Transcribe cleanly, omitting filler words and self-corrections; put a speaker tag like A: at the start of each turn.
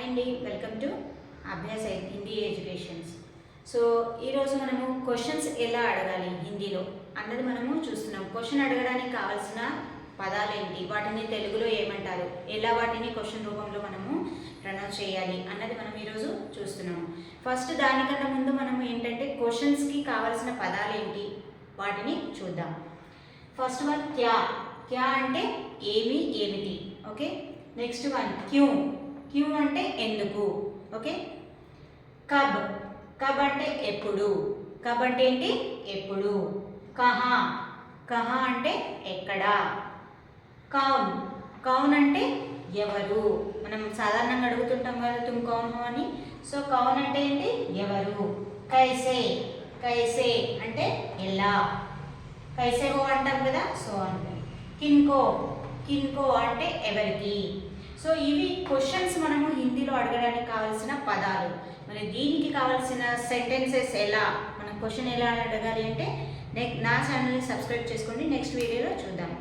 A: అండి, welcome to Abhyas Hindi educations. So ఈరోజు మనము క్వశ్చన్స్ ఎలా అడగాలి హిందీలో అన్నది మనము చూస్తున్నాం. క్వశ్చన్ అడగడానికి కావాల్సిన పదాలు ఏంటి, వాటిని తెలుగులో ఏమంటారు, ఎలా వాటిని క్వశ్చన్ రూపంలో మనము ప్రొనౌన్స్ చేయాలి అన్నది మనం ఈరోజు చూస్తున్నాము. ఫస్ట్ దానికన్నా ముందు మనము ఏంటంటే క్వశ్చన్స్కి కావాల్సిన పదాలు ఏంటి వాటిని చూద్దాం. ఫస్ట్ వన్ క్యా. క్యా అంటే ఏమి, ఏమిటి. Okay. Next one Q. Q అంటే ఎందుకు. ఓకే. కబ్. కబ్ అంటే ఎప్పుడు. కబ్ అంటే ఏంటి, ఎప్పుడు. కహా. కహా అంటే ఎక్కడ. కౌన్. కౌన్ అంటే ఎవరు. మనం సాధారణంగా అడుగుతుంటాం కదా తుమ్ కౌన్ హో అని. సో కౌన్ అంటే ఏంటి, ఎవరు. కైసే. కైసే అంటే ఎలా. కైసే హో అంటాం కదా, సో అంటే. కిన్కో. కిన్కో అంటే ఎవరికి. సో ఇవి క్వశ్చన్స్ మనము హిందీలో అడగడానికి కావాల్సిన పదాలు. మరి దీనికి కావాల్సిన సెంటెన్సెస్ ఎలా, మనం క్వశ్చన్ ఎలా అడగాలి అంటే నా ఛానల్ని సబ్స్క్రైబ్ చేసుకోండి. నెక్స్ట్ వీడియోలో చూద్దాం.